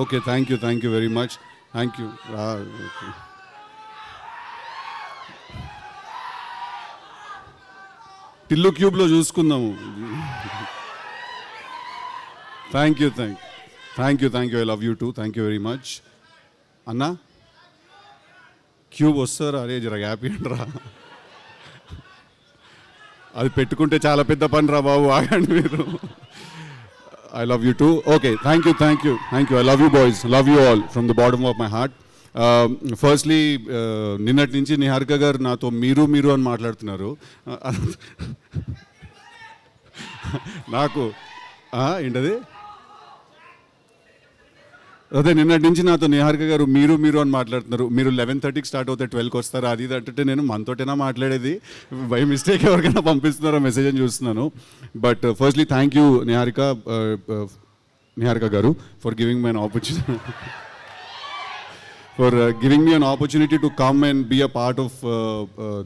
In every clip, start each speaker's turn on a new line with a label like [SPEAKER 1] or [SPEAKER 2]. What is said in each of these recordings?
[SPEAKER 1] Okay, thank you very much. Thank you. Tillu క్యూబ్లో చూసుకుందాము. Thank you. I love you too. Thank you very much. అన్నా cube వస్తారా? అరే జర హ్యాపీ అంటరా, అది పెట్టుకుంటే చాలా పెద్ద పని రా బాబు, ఆగండి మీరు. I love you too. Okay, thank you. I love you boys. Love you all from the bottom of my heart. Firstly, నిన్నటి నుంచి నిహారిక గారు నాతో మీరు అని మాట్లాడుతున్నారు. నాకు ఏంటది అదే నిన్నటి నుంచి నాతో నిహారిక గారు మీరు అని మాట్లాడుతున్నారు. మీరు 11:30కి స్టార్ట్ అవుతే 12కి వస్తారా అది అంటే నేను మనతోటైనా మాట్లాడేది, బై మిస్టేక్ ఎవరికైనా పంపిస్తున్నారో మెసేజ్ అని చూస్తున్నాను. But firstly thank you Niharika garu for giving me an opportunity to come and be a part of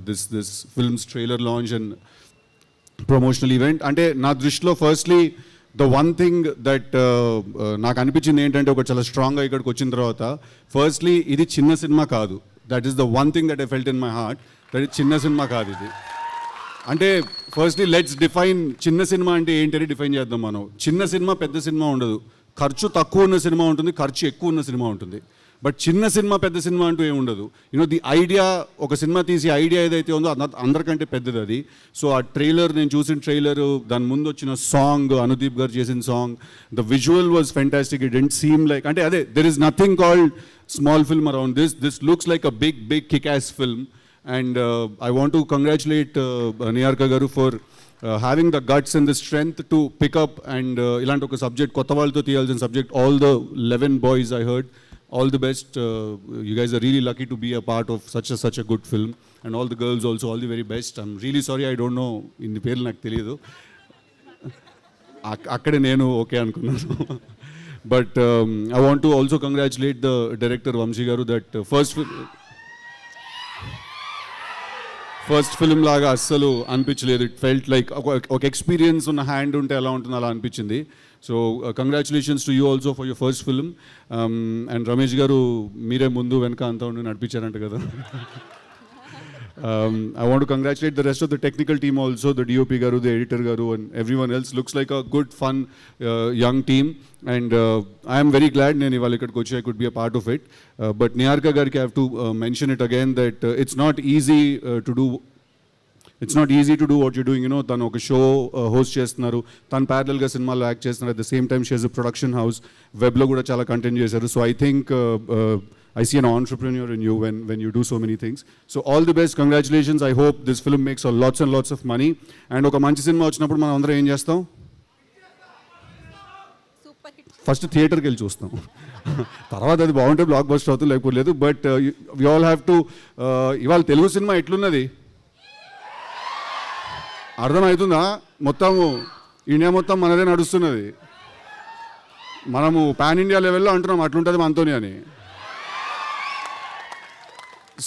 [SPEAKER 1] this film's trailer launch and promotional event. అంటే నా దృష్టిలో firstly the one thing that నాకు అనిపించింది ఏంటంటే ఒక చాలా స్ట్రాంగ్గా ఇక్కడికి వచ్చిన తర్వాత, ఫస్ట్లీ ఇది చిన్న సినిమా కాదు. That is the one thing that I felt in my heart, that ఇది చిన్న సినిమా కాదు ఇది. అంటే ఫస్ట్లీ లెట్స్ డిఫైన్ చిన్న సినిమా అంటే ఏంటని డిఫైన్ చేద్దాం మనం. చిన్న సినిమా పెద్ద సినిమా ఉండదు, ఖర్చు తక్కువ ఉన్న సినిమా ఉంటుంది, ఖర్చు ఎక్కువ ఉన్న సినిమా ఉంటుంది. బట్ చిన్న సినిమా పెద్ద సినిమా అంటూ ఏమి ఉండదు. యూనో ది ఐడియా, ఒక సినిమా తీసి ఐడియా ఏదైతే ఉందో అందరికంటే పెద్దది అది. సో ఆ ట్రైలర్, నేను చూసిన ట్రైలర్, దాని ముందు వచ్చిన సాంగ్, అనుదీప్ గారు చేసిన song, the visual was fantastic. It didn't seem like, అంటే అదే, there is nothing called small film around this looks like a big kick as film. And I want to congratulate Niharika garu for having the guts and the strength to pick up and ఇలాంటి ఒక subject, కొత్త వాళ్ళతో తీయాల్సిన subject. All the 11 boys I heard, all the best. You guys are really lucky to be a part of such a good film, and all the girls also, all the very best. I'm really sorry I don't know in the పేర్లు నాకు తెలియదు, అక్కడే నేను okay అనుకున్నాను. But I want to also congratulate the director Vamshi garu that first film లాగా అస్సలు అనిపించలేదు. It felt like ఒక ఎక్స్పీరియన్స్ ఉన్న హ్యాండ్ ఉంటే ఎలా ఉంటుందో అలా అనిపించింది. So congratulations to you also for your first film. And Ramesh garu మీరే ముందు వెనక అంతా ఉండి నడిపించారంట కదా. I want to congratulate the rest of the technical team also, the DOP garu, the editor garu, and everyone else. Looks like a good, fun, young team. And I am very glad nenu ivalu ikkadiki vachi I could be a part of it. But Niharika gariki I have to mention it again that it's not easy to do. It's not easy to do what you're doing. You know, tanu oka show host chestunaru, tanu parallel ga సినిమాలో act చేస్తున్నారు. At the same time she has a production house, web lo kuda chala content చేశారు. So I think I see an entrepreneur in you when you do so many things. So all the best, congratulations. I hope this film makes lots and lots of money. And oka manchi cinema vachinappudu మనం అందరం ఏం చేస్తాం? First థియేటర్కి వెళ్ళి చూస్తాం, తర్వాత అది బాగుంటే బ్లాక్ బస్టర్ అవుతుంది, లేకపోతే లేదు. But we all have to, ఇవాళ తెలుగు సినిమా ఎట్లున్నది అర్థమవుతుందా? మొత్తము ఇండియా మొత్తం మనదే నడుస్తున్నది. మనము పాన్ ఇండియా లెవెల్లో అంటున్నాం అట్లుంటుంది మనతోని అని.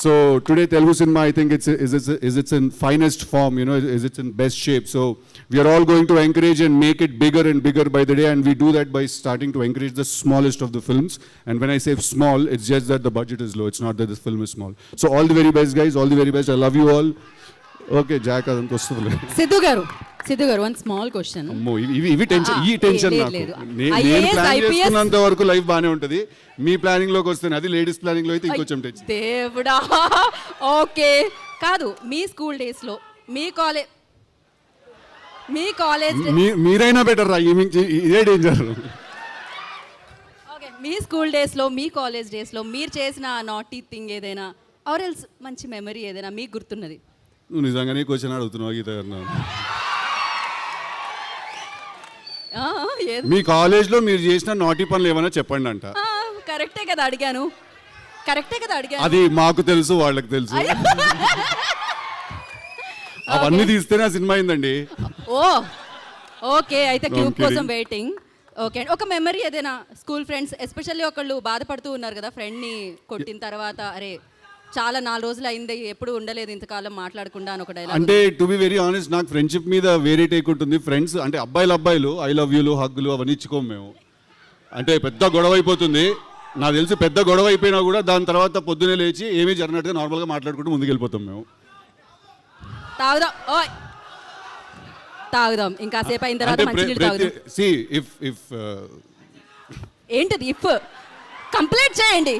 [SPEAKER 1] So today Telugu cinema, I think it's in finest form, you know, it's in best shape. So we are all going to encourage and make it bigger and bigger by the day, and we do that by starting to encourage the smallest of the films. And when I say small, it's just that the budget is low, it's not that this film is small. So all the very best guys, all the very best. I love you all. Okay, Jack adanto వస్తుంది.
[SPEAKER 2] సిద్ధు గారు one small question.
[SPEAKER 1] అమ్మో, ఇవి tension, ఈ tension నాకు. నేను plan చేసుకున్నంత వరకు life బాగానే ఉంటుంది, మీ ప్లానింగ్ లోకి వస్తాను అది లేడీస్ ప్లానింగ్ లో అయితే ఇంకొంచెం టెన్షన్.
[SPEAKER 2] దేవుడా. ఓకే, కాదు, మీ స్కూల్ డేస్ లో మీ కాలేజ్
[SPEAKER 1] మీరైనా బెటర్ రా, ఇదే డేంజర్.
[SPEAKER 2] ఓకే, మీ స్కూల్ డేస్ లో, మీ కాలేజ్ డేస్ లో మీరు చేసిన నాటీ థింగ్ ఏదైనా, ఆర్ ఎల్స్ మంచి మెమరీ ఏదైనా మీకు గుర్తున్నది?
[SPEAKER 1] నువ్వు నిజంగానే క్వశ్చన్ అడుగుతున్నావు గీత గారు. మీ కాలేజ్లో మీరు చేసిన నాటి పనులు ఏమైనా చెప్పండి అంట.
[SPEAKER 2] కరెక్టే కదా అడిగాను.
[SPEAKER 1] అది మాకు తెలుసు, వాళ్ళకి తెలుసు. అవన్నీ తీస్తేనే ఆ సినిమా అయిందండి.
[SPEAKER 2] ఓకే, అయితే క్యూబ్ కోసం వెయిటింగ్. ఓకే, ఒక మెమరీ ఏదైనా స్కూల్ ఫ్రెండ్స్, ఎస్పెషల్లీ ఒకళ్ళు బాధపడుతూ ఉన్నారు కదా ఫ్రెండ్ని కొట్టిన తర్వాత, అరే చాలా 4 రోజులు అయింది, ఎప్పుడు ఉండలేదు ఇంతకాలం మాట్లాడకుండా అని ఒక డైలాగ్.
[SPEAKER 1] అంటే టు బి వెరీ ఆనెస్ట్, నాకు ఫ్రెండ్షిప్ మీద వేరే టేక్ ఉంటుంది. ఫ్రెండ్స్ అంటే అబ్బాయిలు ఐ లవ్ యూలు, హగ్గులు అవన్నీ ఇచ్చుకోము మేము. అంటే పెద్ద గొడవ అయిపోతుంది. నాకు తెలిసి పెద్ద గొడవ అయిపోయినా కూడా దాని తర్వాత పొద్దునే లేచి ఏమీ జరిగినట్టుగా నార్మల్గా మాట్లాడుకుంటూ ముందుకు వెళ్ళిపోతాం మేము.
[SPEAKER 2] తాగుదాం ఓయ్ తాగుదాం ఇంకాసేపు అయిన తర్వాత మంచినీళ్ళు తాగుదాం.
[SPEAKER 1] సి ఇఫ్
[SPEAKER 2] ఏంటిది ఇఫ్ కంప్లీట్ చేయండి,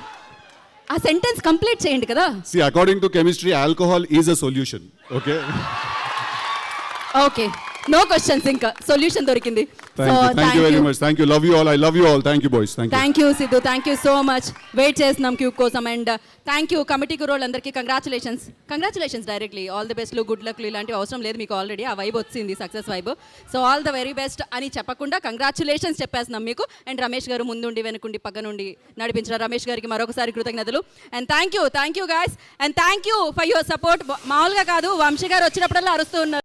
[SPEAKER 2] ఆ సెంటెన్స్ కంప్లీట్ చేయండి కదా.
[SPEAKER 1] See according to chemistry alcohol is a solution. Okay
[SPEAKER 2] okay no questions, ఇంకా సొల్యూషన్ దొరికింది.
[SPEAKER 1] Thank you very much. Thank you. Love you all. I love you all. Thank you boys.
[SPEAKER 2] Thank you Siddhu, thank you so much. Wait చేస్తున్నాం cube కోసం. And thank you committee కురోళ్ళందరికీ. Congratulations directly. All the బెస్ట్లు, good లక్లు ఇలాంటివి అవసరం లేదు మీకు, already ఆ వైబ్ వచ్చింది, success vibe. So all the very best అని చెప్పకుండా కంగ్రాచులేషన్స్ చెప్పేస్తున్నాం మీకు. అండ్ రమేష్ గారు ముందుండి వెనుకుండి పక్క నుండి నడిపించిన రమేష్ గారికి మరొకసారి కృతజ్ఞతలు. And thank you guys. And thank you for your support. మామూలుగా కాదు, వంశీ గారు వచ్చినప్పుడల్లా అరుస్తూ ఉన్నారు.